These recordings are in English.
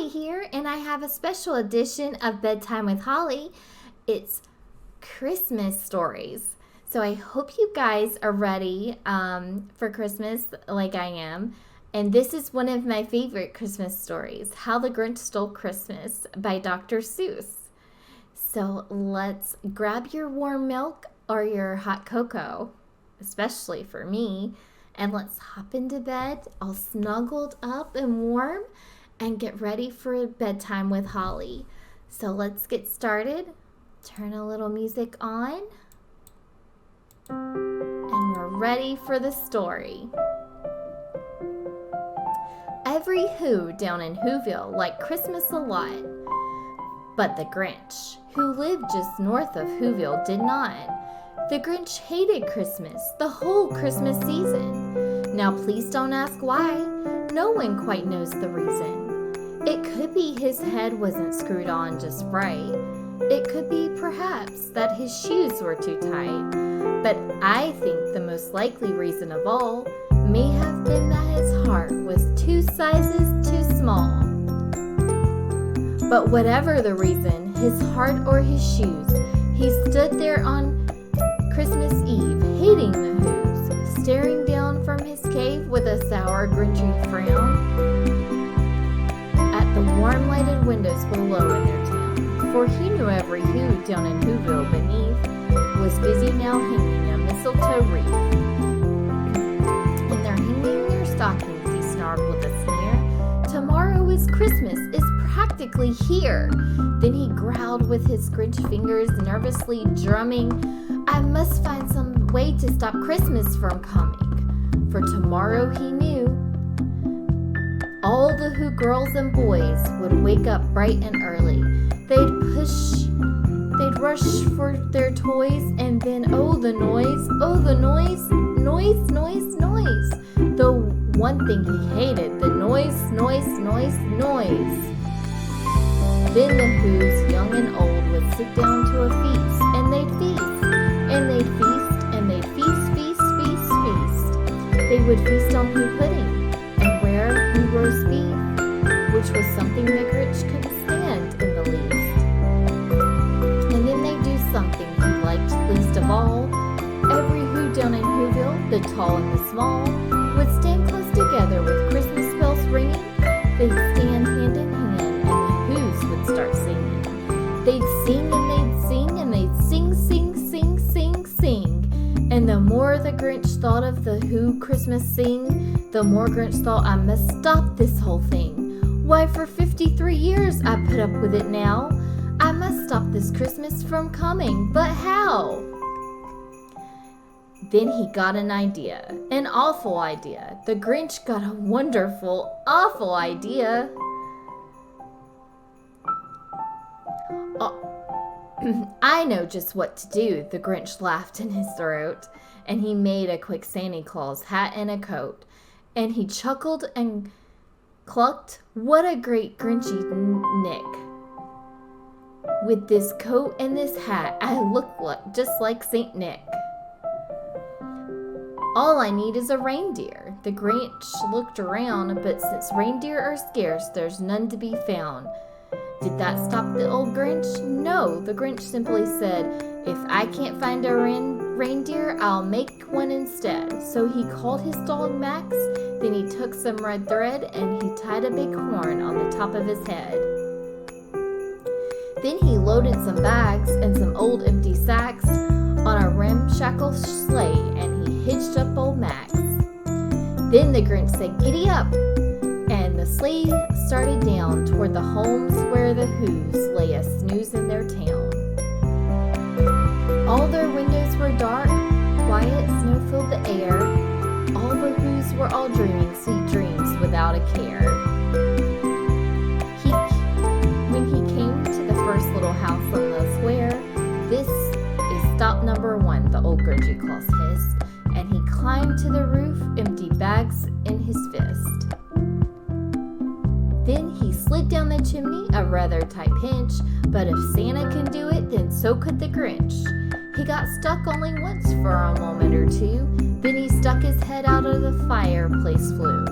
Holly here, and I have a special edition of Bedtime with Holly. It's Christmas stories. So I hope you guys are ready for Christmas like I am. And this is one of my favorite Christmas stories, How the Grinch Stole Christmas by Dr. Seuss. So let's grab your warm milk or your hot cocoa, especially for me, and let's hop into bed all snuggled up and warm and get ready for bedtime with Holly. So let's get started. Turn a little music on. And we're ready for the story. Every Who down in Whoville liked Christmas a lot. But the Grinch, who lived just north of Whoville, did not. The Grinch hated Christmas, the whole Christmas season. Now please don't ask why. No one quite knows the reason. It could be his head wasn't screwed on just right. It could be perhaps that his shoes were too tight. But I think the most likely reason of all may have been that his heart was 2 sizes too small. But whatever the reason, his heart or his shoes, he stood there on Christmas Eve, hating the Whos, staring down from his cave with a sour, grinchy frown at the warm lighted windows below in their town. For he knew every Who down in Whoville beneath was busy now hanging a mistletoe wreath. And they're hanging their stockings, he snarled with a sneer. Tomorrow is Christmas, is practically here. Then he growled with his Grinch fingers nervously drumming, I must find some way to stop Christmas from coming. For tomorrow he knew all the Who girls and boys would wake up bright and early. They'd rush for their toys, and then oh the noise, noise. The one thing he hated, the noise. Then the Whos, young and old, would sit down to a feast, and they'd feast, and they'd feast, and they'd feast. They would feast on Who pudding, and rare Who roast beef, which was something the Grinch couldn't stand in the least. And then they'd do something he liked least of all. Every Who down in Whoville, the tall and the small, would stand close together with Christmas bells ringing. They'd stand hand in hand, and the Whos would start singing. They'd sing and they'd sing, and they'd sing. And the more the Grinch thought of the Who Christmas sing, the more Grinch thought, I must stop this whole thing. Why, for 53 years I put up with it now. I must stop this Christmas from coming, but how? Then he got an idea, an awful idea. The Grinch got a wonderful, awful idea. I know just what to do, the Grinch laughed in his throat, and he made a quick Santa Claus hat and a coat, and he chuckled and clucked, what a great Grinchy nick. With this coat and this hat, I look just like Saint Nick. All I need is a reindeer. The Grinch looked around, but since reindeer are scarce, there's none to be found. Did that stop the old Grinch? No, the Grinch simply said, if I can't find a reindeer, I'll make one instead. So he called his dog Max, then he took some red thread and he tied a big horn on the top of his head. Then he loaded some bags and some old empty sacks on a ramshackle sleigh, and he hitched up old Max. Then the Grinch said, giddy up! And the sleigh started down toward the homes where the Whos lay a-snooze in their town. All their windows were dark, quiet snow filled the air. All the Whos were all dreaming sweet dreams without a care. When he came to the first little house on the square, this is stop number 1, the old Grinchy Claus hissed, and he climbed to the roof, empty bags in his fist. Then he slid down the chimney, a rather tight pinch, but if Santa can do it, then so could the Grinch. He got stuck only once for a moment or two, then he stuck his head out of the fireplace flues.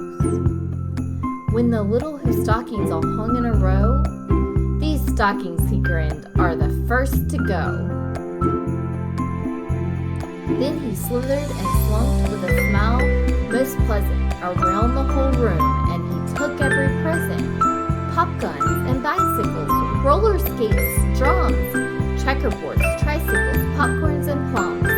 When the little Who stockings all hung in a row, these stockings, he grinned, are the first to go. Then he slithered and slunked with a smile most pleasant around the whole room, and he took every present: pop guns and bicycles, roller skates, drums, checkerboards, tricycles, popcorns, and plums.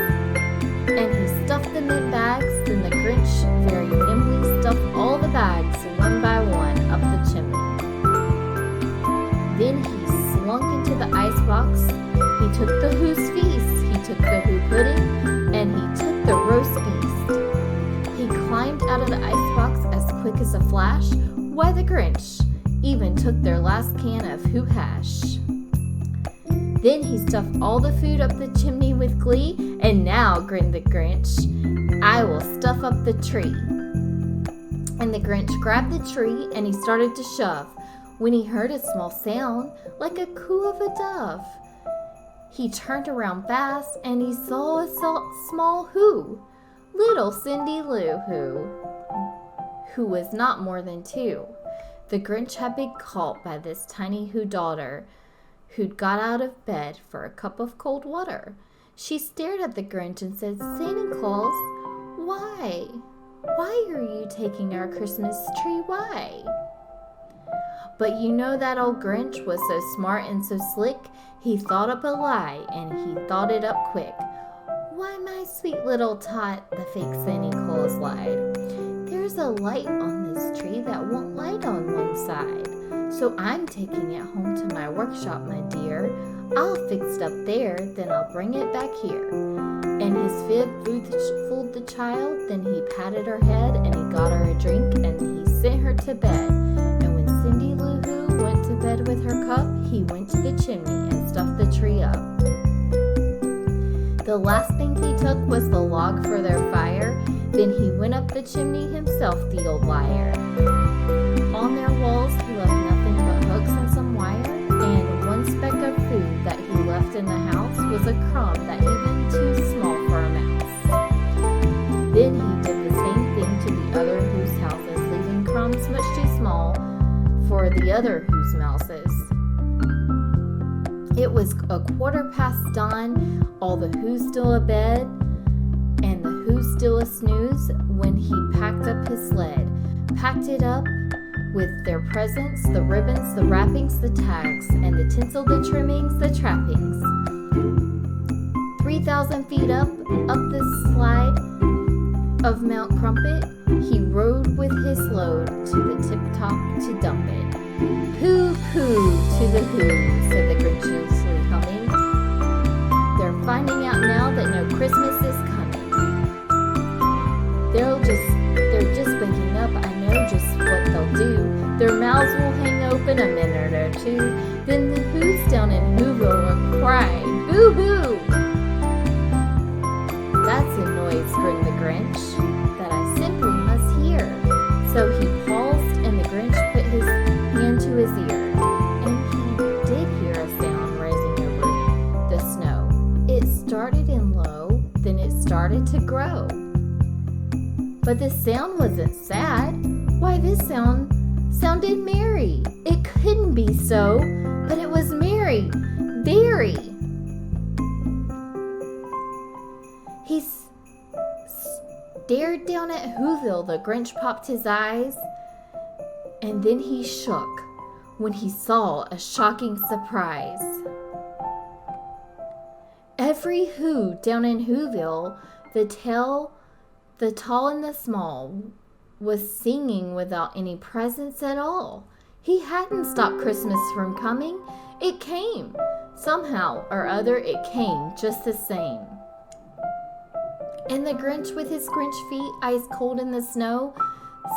And he stuffed them in bags. Then the Grinch very nimbly stuffed all the bags one by one up the chimney. Then he slunk into the icebox. He took the Who's feast. He took the Who pudding, and he took the roast beast. He climbed out of the icebox as quick as a flash. Why, the Grinch even took their last can of Who hash. Then he stuffed all the food up the chimney with glee. And now, grinned the Grinch, I will stuff up the tree. And the Grinch grabbed the tree and he started to shove, when he heard a small sound like a coo of a dove. He turned around fast and he saw a small Who, little Cindy Lou who was not more than 2. The Grinch had been caught by this tiny Who daughter, who'd got out of bed for a cup of cold water. She stared at the Grinch and said, Santa Claus, why? Why are you taking our Christmas tree? Why? But you know that old Grinch was so smart and so slick, he thought up a lie, and he thought it up quick. Why, my sweet little tot, the fake Santa Claus lied. There's a light on this tree that won't light on one side. So I'm taking it home to my workshop, my dear. I'll fix it up there, then I'll bring it back here. And his fib fooled the child, then he patted her head, and he got her a drink, and he sent her to bed. And when Cindy Lou Who went to bed with her cup, he went to the chimney and stuffed the tree up. The last thing he took was the log for their fire. Then he went up the chimney himself, the old liar. On their walls he left nothing but hooks and some wire, and one speck of food that he left in the house was a crumb that even too small for a mouse. Then he did the same thing to the other Who's houses, leaving crumbs much too small for the other Who's mouses. It was 1:15 dawn, all the Who's still abed, and the Who's still a snooze, when he packed up his sled, packed it up with their presents, the ribbons, the wrappings, the tags, and the tinsel, the trimmings, the trappings. 3,000 feet up the slide of Mount Crumpet, he rode with his load to the tip-top to dump it. Pooh-pooh to the Who, said the Grinchiously humming. They're finding out now that no Christmas is coming. They're just waking up, I know just what they'll do. Their mouths will hang open a minute or two. Then the Who's down in Whoville will cry, boo-hoo! That's a noise, grinned the Grinch, that I simply must hear. So he paused, and the Grinch put his hand to his ear, and he did hear a sound rising over the snow. It started in low, then it started to grow. But the sound wasn't sad. Why, this sound sounded merry. It couldn't be so, but it was merry, very. He stared down at Whoville. The Grinch popped his eyes, and then he shook when he saw a shocking surprise. Every Who down in Whoville, the tall and the small, was singing without any presents at all. He hadn't stopped Christmas from coming. It came. Somehow or other, it came just the same. And the Grinch, with his Grinch feet ice cold in the snow,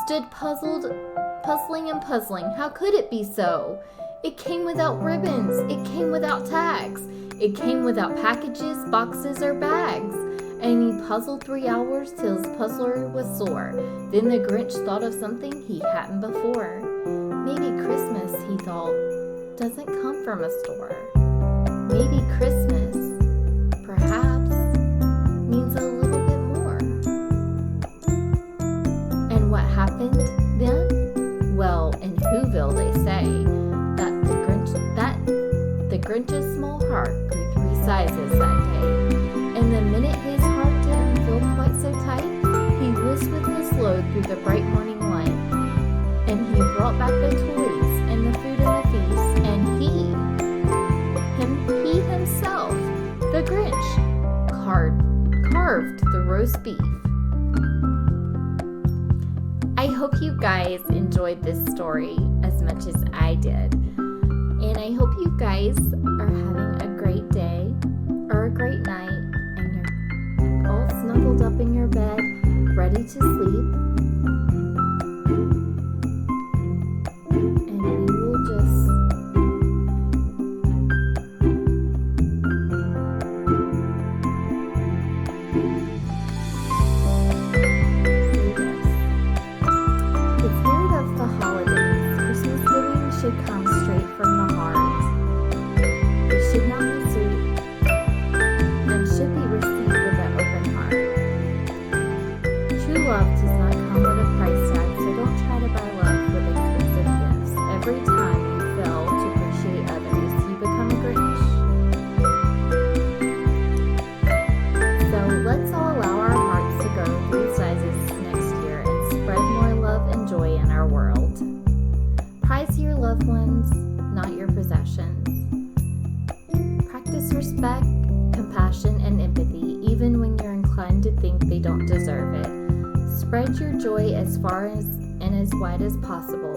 stood puzzling and puzzling. How could it be so? It came without ribbons. It came without tags. It came without packages, boxes, or bags. And he puzzled 3 hours till his puzzler was sore. Then the Grinch thought of something he hadn't before. Maybe Christmas, he thought, doesn't come from a store. Maybe Christmas, perhaps, means a little bit more. And what happened then? Well, heart grew 3 sizes that day. And the minute his heart didn't feel quite so tight, he whisked with his load through the bright morning light. And he brought back the toys and the food and the feast, and he himself, the Grinch, carved the roast beef. I hope you guys enjoyed this story as much as I did. And I hope you guys are having a great day or a great night, and you're all snuggled up in your bed, ready to sleep. And we will just should come straight from the heart. It should not be sweet and should be received with an open heart. True love does not come with a price tag, so don't try to buy love with expensive gifts. Every time you fail to appreciate others, you become a Grinch. So let's all allow our hearts to grow 3 sizes next year and spread more love and joy in our world. Prize your loved ones, not your possessions. Practice respect, compassion, and empathy, even when you're inclined to think they don't deserve it. Spread your joy as far as and as wide as possible.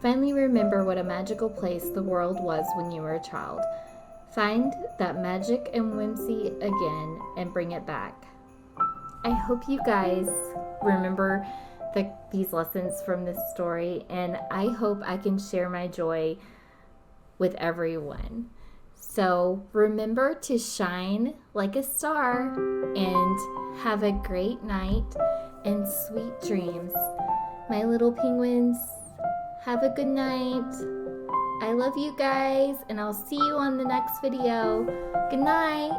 Finally, remember what a magical place the world was when you were a child. Find that magic and whimsy again and bring it back. I hope you guys remember these lessons from this story, and I hope I can share my joy with everyone. So remember to shine like a star and have a great night and sweet dreams. My little penguins, have a good night. I love you guys, and I'll see you on the next video. Good night.